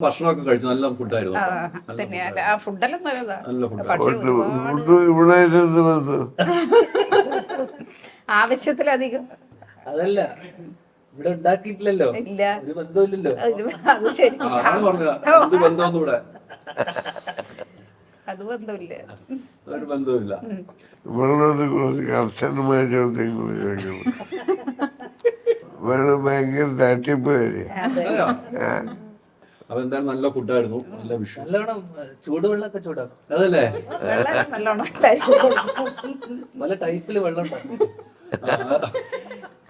ഭക്ഷണമൊക്കെ കഴിച്ചു. നല്ല ഫുഡായിരുന്നു. ഫുഡെല്ലാം നല്ലതാ. ആവശ്യത്തിലധികം അതല്ല, ഇവിടെ ഉണ്ടാക്കിയിട്ടില്ലല്ലോ, ഇല്ല, ഒരു ബന്ധമില്ലല്ലോ. അത് ശരി, അതാണ് പറഞ്ഞത്. എന്ത് ബന്ധമൊന്നും ഇവിടെ അത് ബന്ധമില്ല, ഒരു ബന്ധവുമില്ല. ഇവളോട് കുറച്ച് കർശനമായ ചോദ്യങ്ങൾ ചോദിക്കണം. ഇവള് ഭയങ്കര തട്ടിപ്പ് വരെ. അപ്പൊ എന്തായാലും നല്ല ഫുഡായിരുന്നു. നല്ല വിഷയം. നല്ലവണ്ണം ചൂടുവെള്ളമൊക്കെ ചൂടാക്കും. അതല്ലേ നല്ലോണം പല ടൈപ്പില് വെള്ളം ഉണ്ടാക്കും.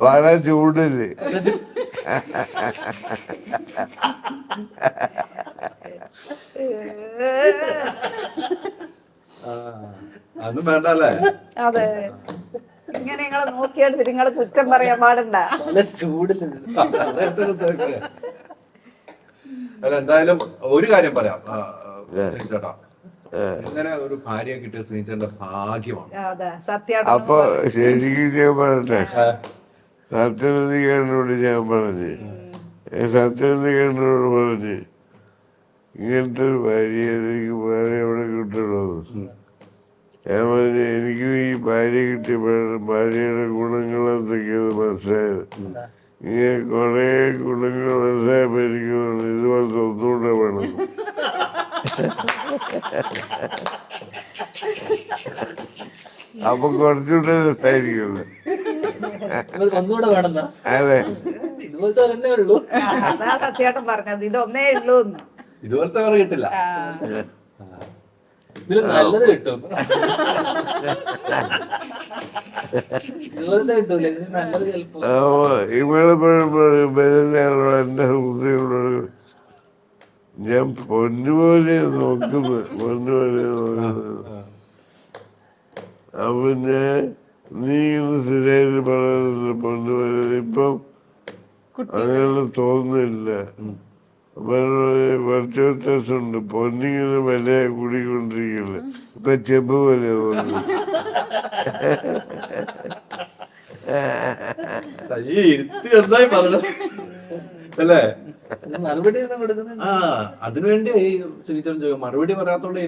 പല ചൂടില്. അതൊന്നും വേണ്ടല്ലേ. അതെ, ഇങ്ങനെ നിങ്ങളെ നോക്കിയെടുത്ത് നിങ്ങള് കുറ്റം പറയാൻ പാടണ്ട. പല ചൂടില്. അല്ല, എന്തായാലും ഒരു കാര്യം പറയാം ചേട്ടാ, ഇങ്ങനെ ഒരു ഭാര്യയെ കിട്ടിയ ശ്രീചേട്ടന്റെ ഭാഗ്യമാണ്. അപ്പൊ ശരിക്കും ഞാൻ പറയട്ടെ, സത്യനന്ദികേട്ടനോട് ഞാൻ പറഞ്ഞ്, സത്യനന്ദികേട്ടനോട് പറഞ്ഞ് ഇങ്ങനത്തെ ഒരു ഭാര്യ എനിക്ക് വേറെ എവിടെ കിട്ടുള്ളൂ. ഞാൻ പറഞ്ഞ എനിക്കും ഈ ഭാര്യ കിട്ടിയപ്പോഴാണ് ഭാര്യയുടെ ഗുണങ്ങൾ എന്തൊക്കെയത് മനസ്സിലായത്. ഇങ്ങനെ കൊറേ ഗുണങ്ങൾ മനസ്സിലായപ്പോ എനിക്ക് ഇതുപോലത്തെ ഒന്നുകൂടെ വേണം. അപ്പൊ കുറച്ചുകൂടെ രസമായിരിക്കുമല്ലോ. ഒന്നുകൂടെ വേണമെന്നാ? അതെ, ഇതുപോലത്തെ ഒരെണ്ണേ ഉള്ളൂ. അതാ സത്യായിട്ടും പറഞ്ഞത്, ഇതൊന്നേ ഉള്ളൂ. ഇതുപോലത്തെ വേറെ കിട്ടില്ല. ഇതില് നല്ലത് കിട്ടും. ഇതുപോലത്തെ കിട്ടൂല, ഇതിന് നല്ലത് ചിലപ്പോ. ഇവിടെ വരുന്നയാളോട് എന്റെ സുഹൃത്തുക്കളോട് ഞാൻ പൊന്നുപോലെ നോക്കുന്നത്, പൊന്നുപോലെ നോക്കുന്നത്. അപ്പൊ ഞാൻ നീ ഇങ്ങനെ സ്ഥിരമായിട്ട് പറയുന്നില്ല പൊന്നുപോലെ, ഇപ്പം അങ്ങനെ തോന്നുന്നില്ല. കുറച്ച് വ്യത്യാസമുണ്ട്. പൊന്നിങ്ങനെ വില കൂടിക്കൊണ്ടിരിക്കില്ല, ഇപ്പൊ ചെമ്പ് പോലെ തോന്നുന്നു. എന്തായി പറഞ്ഞത് അല്ലേ? മറുപടി ഒന്നും കൊടുക്കുന്നില്ല. അതിനുവേണ്ടി ശ്രീചേട്ടൻ ചോദിക്കും. മറുപടി പറയാത്തോണ്ട്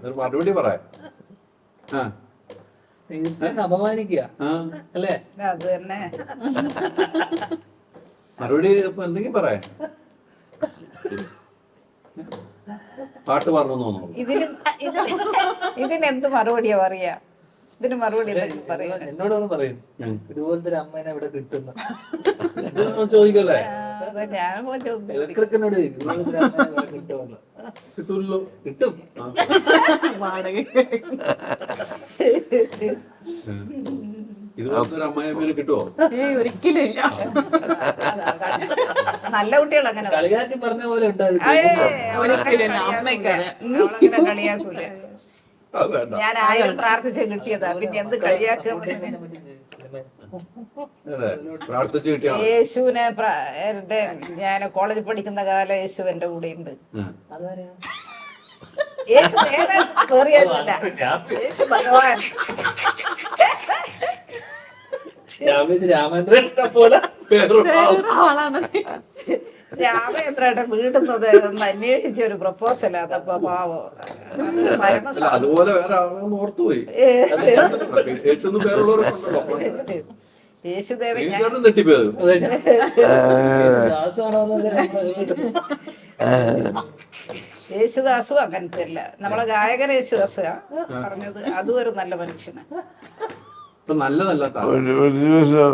ഒരു മറുപടി പറയാം. അപമാനിക്കുക അല്ലേ? അത് തന്നെ മറുപടി ഇപ്പൊ എന്തെങ്കിലും പറയാം. പാട്ട് പറഞ്ഞു തോന്നുന്നു. ഇതിനെന്ത് മറുപടിയാ പറയാ? ഇതിന് മറുപടി എന്നോടൊന്ന് പറയും, ഇതുപോലത്തെ ഒരു അമ്മേനെ ഇവിടെ കിട്ടുന്ന ചോദിക്കല്ലേ? ഞാൻ ഇലക്ട്രിക്കിനോട് ചോദിക്കും, ഇതുപോലത്തെ ഒരു അമ്മേനെ ഇവിടെ കിട്ടുമല്ലോ. കിട്ടൂല്ലോ. കിട്ടും. ഇതുപോലത്തെ ഒരു അമ്മായിയമ്മേനെ കിട്ടുമോ? ഒരിക്കലും ഇല്ല. നല്ല കുട്ടികൾ അങ്ങനെ കളിയാക്കി പറഞ്ഞ പോലെ ഉണ്ടാകും. കളിയാക്കൂല. ഞാൻ ആയിരം പ്രാർത്ഥിച്ച് കിട്ടിയതാ, പിന്നെ എന്ത് കളിയാക്കും? യേശുവിനെ ഞാൻ കോളേജിൽ പഠിക്കുന്ന കാലം യേശു എന്റെ കൂടെ ഉണ്ട്. യേശു വേറിയല്ല, യേശു ഭഗവാൻ. രാമേന്ദ്രൻ പോലെ രാമേന്ദ്രേട്ടൻ വീട്ടുന്നത് ഒന്ന് അന്വേഷിച്ച ഒരു പ്രപ്പോസലാ. അതപ്പോ പാവോ അതുപോലെ വേറെ ആളൊന്നും ഓർത്തുപോയി. യേശുദേവൻ യേശുദാസും അങ്ങനത്തെ അല്ല, നമ്മളെ ഗായകൻ യേശുദാസാ പറഞ്ഞത്. അതും ഒരു നല്ല മനുഷ്യന്. ഒരു ദിവസം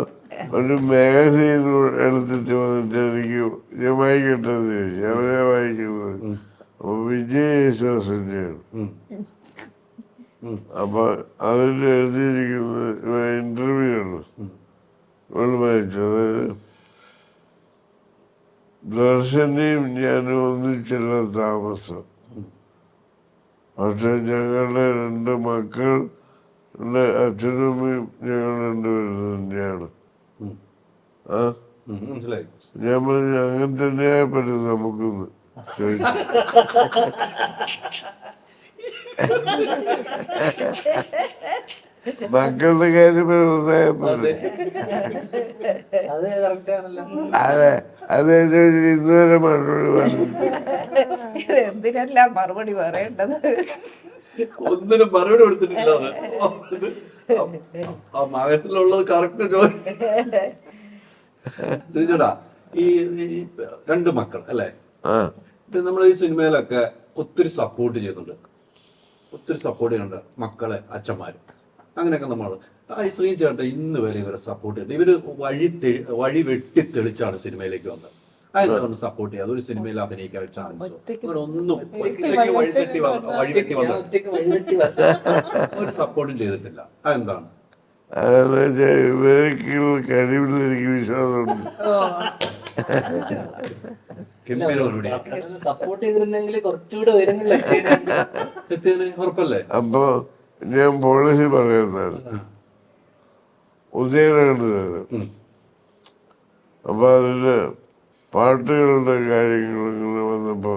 ഒരു മാഗസീൻ എടുത്തിട്ട് വന്നിട്ട് എനിക്ക് ഞാൻ വായിക്കട്ടെന്ന് ചോദിച്ചു. ഞാൻ വായിക്കുന്നത് അപ്പൊ വിജയ് യേശുദാസിന്റെയാണ്. അപ്പൊ അതിൽ എഴുതിയിരിക്കുന്നത് ഇന്റർവ്യൂ ആണ് വായിച്ചു. അതായത് ദർശനയും ഞാനും ഒന്നിച്ചല്ല താമസം, പക്ഷെ ഞങ്ങളുടെ 2 മക്കൾ അച്ഛനും അമ്മയും ഞങ്ങൾ രണ്ടുപേരും തന്നെയാണ്. ഞാൻ പറഞ്ഞു അങ്ങനെ തന്നെയാ പറ്റും നമുക്കൊന്ന് ചോദിച്ചു. മക്കളുടെ കാര്യം ഹൃദയം പോലെ. അത് കറക്റ്റ് ആണല്ലോ. അത് ഇന്നുവരെ മറുപടി പറഞ്ഞു. എന്തിനെല്ലാം മറുപടി പറയേണ്ടത്? ഒന്നിനും മറുപടി കൊടുത്തിട്ടില്ല. ആ മനസ്സിലുള്ളത് കറക്റ്റ് ചോദിച്ചോടാ. ഈ രണ്ട് മക്കൾ അല്ലേ, ഇത് നമ്മൾ ഈ സിനിമയിലൊക്കെ ഒത്തിരി സപ്പോർട്ട് ചെയ്യുന്നുണ്ട്, ഒത്തിരി സപ്പോർട്ട് ചെയ്യുന്നുണ്ട് മക്കളെ, അച്ഛന്മാര്, അങ്ങനെയൊക്കെ നമ്മൾ ഈ ശ്രീചേട്ടൻ ഇന്ന് വരെ ഇവരെ സപ്പോർട്ട് ചെയ്തിട്ട് ഇവര് വഴി വെട്ടി തെളിച്ചാണ് സിനിമയിലേക്ക് വന്നത്. അതെന്താണ് സപ്പോർട്ട് ചെയ്യുക? അതൊരു സിനിമയിൽ അഭിനയിക്കാൻ ചാൻസ് ഒന്നും ഒരു സപ്പോർട്ടും ചെയ്തിട്ടില്ല. അതെന്താണ്? ഇവരൊക്കെയുള്ള കഴിവിൽ എനിക്ക് വിശ്വാസമുണ്ട്. സപ്പോർട്ട് ചെയ്തിരുന്നെങ്കിൽ കുറച്ചുകൂടെ ഉയരങ്ങളിലെത്തിയതിന് ഉറപ്പല്ലേ? അപ്പൊ ഞാൻ പോളിസി പറയുന്നതാണ്, ഉദയനാണ്. അപ്പൊ അതില് പാട്ടുകളുടെ കാര്യങ്ങൾ ഇങ്ങനെ വന്നപ്പോ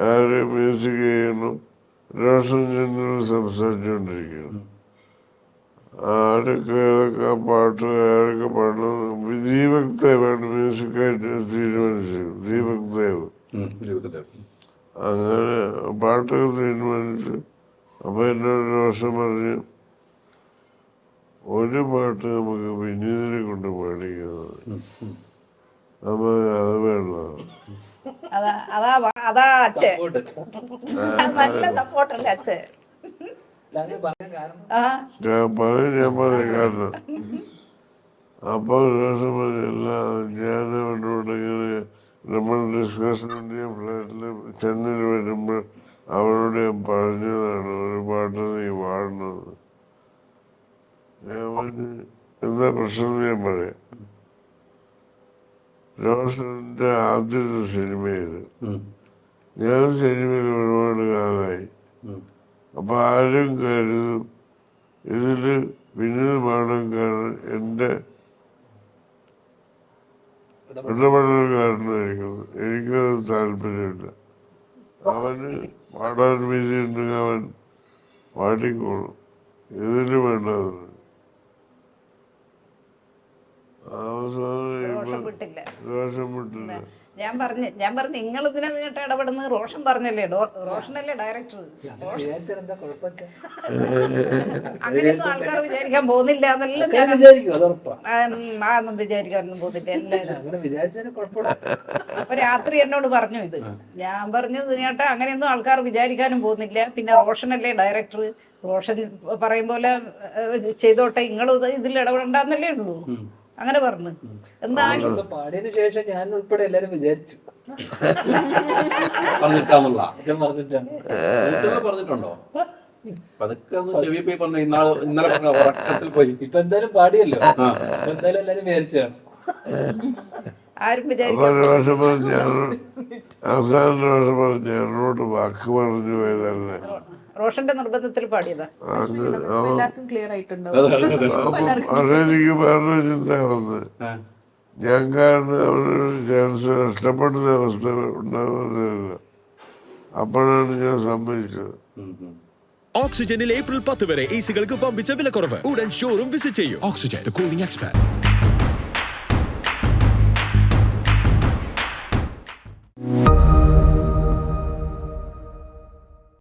ആര് മ്യൂസിക് ചെയ്യണം, റോഷൻ ചന്ദ്രൻ സംസാരിച്ചുകൊണ്ടിരിക്കണം. ആരൊക്കെ ഏതൊക്കെ പാട്ട് ആരൊക്കെ പാടണം, ദീപക് ദേവാണ് മ്യൂസിക്കായിട്ട് തീരുമാനിച്ചത്. ദീപക് ദേവ് അങ്ങനെ പാട്ടൊക്കെ തീരുമാനിച്ചു. അപ്പൊ എന്നോട് റോഷൻ പറഞ്ഞു, ഒരു പാട്ട് നമുക്ക് വിനീതിനെ കൊണ്ട് പാടിക്കുന്നത്. അപ്പൊ അത് വേണ്ട, അതാ അച്ഛൻ നല്ല സപ്പോർട്ടല്ലേ അച്ഛൻ. ഞാൻ പറയാം കാരണം. അപ്പൊ റോഷൻ പറഞ്ഞില്ല, ഞാൻ അവനോട് ഇങ്ങനെ നമ്മൾ ഡിസ്കഷൻ ഫ്ലാറ്റില് ചെന്നൈയിൽ വരുമ്പോൾ അവനോട് ഞാൻ പറഞ്ഞതാണ് ഒരു പാട്ട് നീ പാടുന്നത്. ഞാൻ പറഞ്ഞു എന്താ പ്രശ്നം ഞാൻ പറയാം. റോഷന്റെ ആദ്യത്തെ സിനിമ ഇത്. ഞാൻ സിനിമയിൽ ഒരുപാട് കാലമായി. അപ്പൊ ആരും കരുതും ഇതില് വിനീത് പാടാൻ കാരണം എന്റെ ഇടപെടലുകാരനായിരിക്കുന്നു. എനിക്കത് താല്പര്യമില്ല. അവന് പാടാൻ വിധിയുണ്ടെങ്കിൽ അവൻ പാടിക്കോളും, ഇതിന് വേണ്ടത്. റോഷൻ വിട്ടില്ല. ദോഷം വിട്ടില്ല. ഞാൻ പറഞ്ഞു നിങ്ങൾ ഇതിനെ നിന്നിട്ട് ഇടപെടുന്നത്. റോഷൻ പറഞ്ഞല്ലേ, റോഷനല്ലേ ഡയറക്ടർ. അങ്ങനെയൊന്നും ആൾക്കാർ വിചാരിക്കാൻ പോകുന്നില്ല എന്നെല്ലാം അതൊന്നും വിചാരിക്കാനൊന്നും പോകുന്നില്ല. എല്ലാവരും അപ്പൊ രാത്രി എന്നോട് പറഞ്ഞു ഇത്. ഞാൻ പറഞ്ഞു ചേട്ടാ അങ്ങനെയൊന്നും ആൾക്കാർ വിചാരിക്കാനും പോകുന്നില്ല. പിന്നെ റോഷനല്ലേ ഡയറക്ടർ, റോഷൻ പറയും പോലെ ചെയ്തോട്ടെ, നിങ്ങൾ ഇതിൽ ഇടപെടണ്ടെന്നല്ലേ ഉള്ളൂ. അങ്ങനെ പറഞ്ഞു. എന്തായാലും പാടിയതിനു ശേഷം ഞാൻ ഉൾപ്പെടെ എല്ലാരും വിചാരിച്ചു പറഞ്ഞിട്ടുണ്ടോ? ഇന്നലെ പോയി. ഇപ്പൊ എന്തായാലും പാടിയല്ലോ, എന്തായാലും എല്ലാരും വിചാരിച്ചാണ്. ആരും വിചാരിക്കും എന്നോട് വാക്ക് പറഞ്ഞു പോയതല്ലേ. റോഷന്റെ നിർബന്ധത്തിൽ പാടിയതാ. ക്ലിയർ ആയിട്ടുണ്ടോ? പക്ഷെ എനിക്ക് വേറൊരു ചിന്ത വന്ന്, ഞാൻ കാരണം അവനൊരു ചാൻസ് നഷ്ടപ്പെടുന്ന അവസ്ഥ ഉണ്ടാകുന്നില്ല. അപ്പോഴാണ് ഞാൻ സമ്മതിച്ചത്. ഓക്സിജനിൽ ഏപ്രിൽ 10 വരെ എസികൾക്ക് വമ്പിച്ച വിലക്കുറവ്. ഉടൻ ഷോറൂം വിസിറ്റ് ചെയ്യൂ. Oxygen, the cooling expert.